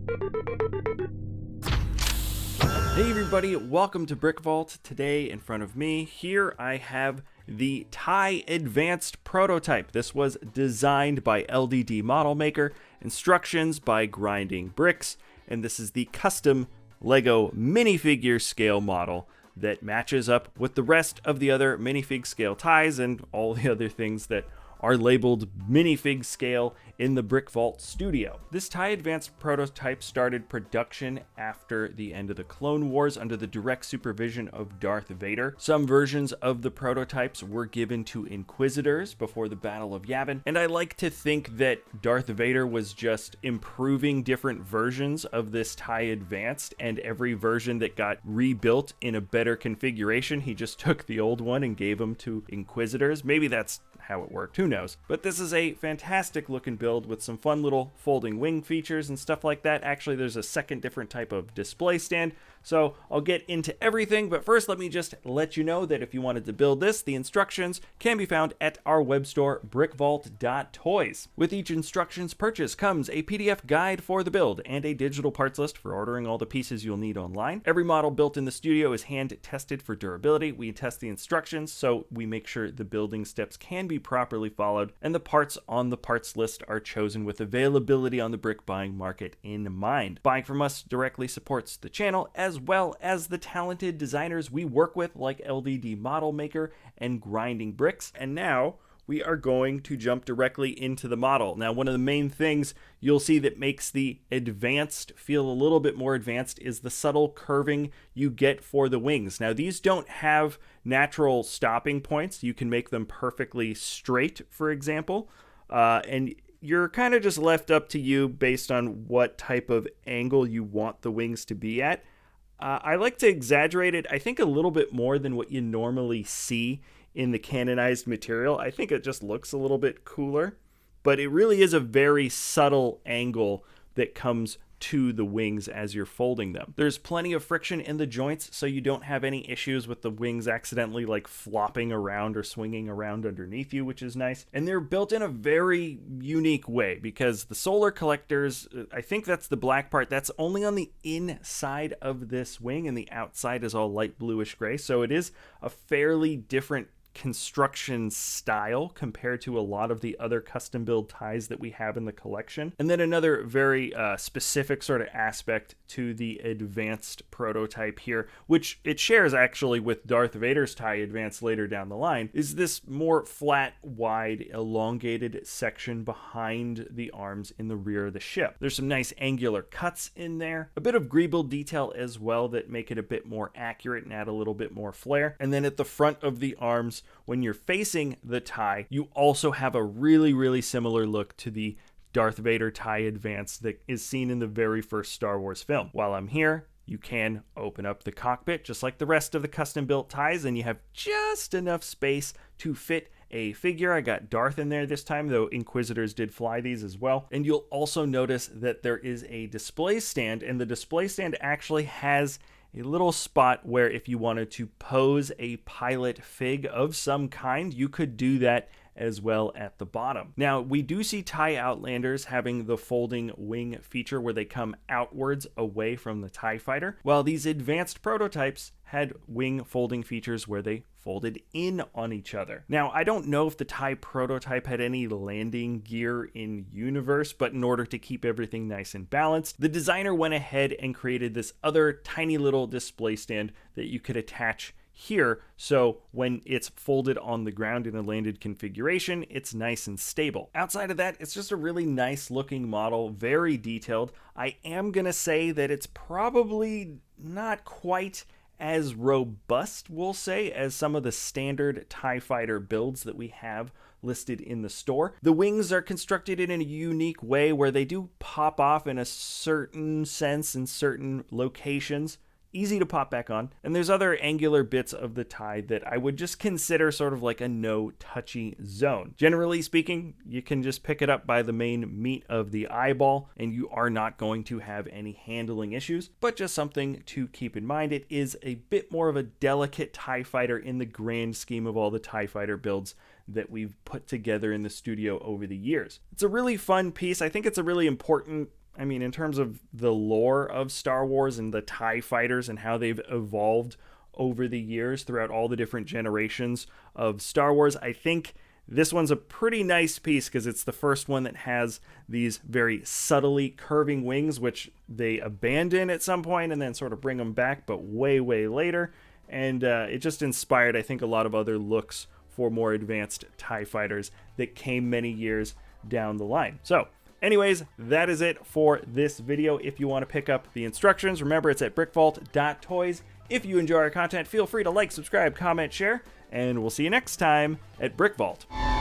Hey everybody, welcome to BrickVault. Today in front of me, here I have the TIE Advanced Prototype. This was designed by LDD Model Maker, instructions by Grinding Bricks, and this is the custom LEGO minifigure scale model that matches up with the rest of the other minifig scale ties and all the other things that are labeled minifig scale in the BrickVault studio. This TIE Advanced Prototype started production after the end of the Clone Wars under the direct supervision of Darth Vader. Some versions of the prototypes were given to Inquisitors before the Battle of Yavin, and I like to think that Darth Vader was just improving different versions of this TIE Advanced, and every version that got rebuilt in a better configuration, he just took the old one and gave them to Inquisitors. Maybe that's how it worked, who knows. But this is a fantastic looking build with some fun little folding wing features and stuff like that. Actually, there's a second different type of display stand, so I'll get into everything, but first let me just let you know that if you wanted to build this, the instructions can be found at our web store, brickvault.toys. With each instructions purchase comes a PDF guide for the build and a digital parts list for ordering all the pieces you'll need online. Every model built in the studio is hand tested for durability. We test the instructions so we make sure the building steps can be properly followed, and the parts on the parts list are chosen with availability on the brick buying market in mind. Buying from us directly supports the channel as well as the talented designers we work with like LDD Model Maker and Grinding Bricks. And now we are going to jump directly into the model. Now, one of the main things you'll see that makes the Advanced feel a little bit more advanced is the subtle curving you get for the wings. Now, these don't have natural stopping points. You can make them perfectly straight, for example, and you're kind of just left up to you based on what type of angle you want the wings to be at. I like to exaggerate it, I think, a little bit more than what you normally see in the canonized material. I think it just looks a little bit cooler, but it really is a very subtle angle that comes to the wings as you're folding them. There's plenty of friction in the joints, so you don't have any issues with the wings accidentally like flopping around or swinging around underneath you, which is nice. And they're built in a very unique way because the solar collectors, I think that's the black part, that's only on the inside of this wing, and the outside is all light bluish gray. So it is a fairly different construction style compared to a lot of the other custom build ties that we have in the collection. And then another very specific sort of aspect to the Advanced Prototype here, which it shares actually with Darth Vader's TIE Advanced later down the line, is this more flat, wide, elongated section behind the arms in the rear of the ship. There's some nice angular cuts in there, a bit of greeble detail as well that make it a bit more accurate and add a little bit more flair. And then at the front of the arms, when you're facing the TIE, you also have a really similar look to the Darth Vader TIE Advanced that is seen in the very first Star Wars film. While I'm here, you can open up the cockpit just like the rest of the custom built ties, and you have just enough space to fit a figure. I got Darth in there this time, though Inquisitors did fly these as well. And you'll also notice that there is a display stand, and the display stand actually has a little spot where if you wanted to pose a pilot fig of some kind, you could do that as well at the bottom. Now, we do see TIE Outlanders having the folding wing feature where they come outwards away from the TIE fighter, while these Advanced Prototypes had wing folding features where they folded in on each other. Now, I don't know if the TIE Prototype had any landing gear in universe, but in order to keep everything nice and balanced, the designer went ahead and created this other tiny little display stand that you could attach here, so when it's folded on the ground in a landed configuration, it's nice and stable. Outside of that, it's just a really nice looking model, very detailed. I am gonna say that it's probably not quite as robust, we'll say, as some of the standard TIE Fighter builds that we have listed in the store. The wings are constructed in a unique way where they do pop off in a certain sense in certain locations. Easy to pop back on. And there's other angular bits of the TIE that I would just consider sort of like a no-touchy zone. Generally speaking, you can just pick it up by the main meat of the eyeball and you are not going to have any handling issues, but just something to keep in mind. It is a bit more of a delicate TIE fighter in the grand scheme of all the TIE fighter builds that we've put together in the studio over the years. It's a really fun piece. I think it's a really important I mean, in terms of the lore of Star Wars and the TIE fighters and how they've evolved over the years throughout all the different generations of Star Wars, I think this one's a pretty nice piece because it's the first one that has these very subtly curving wings, which they abandon at some point and then sort of bring them back, but way, way later. And it just inspired, I think, a lot of other looks for more advanced TIE fighters that came many years down the line. So anyways, that is it for this video. If you want to pick up the instructions, remember it's at brickvault.toys. If you enjoy our content, feel free to like, subscribe, comment, share, and we'll see you next time at BrickVault.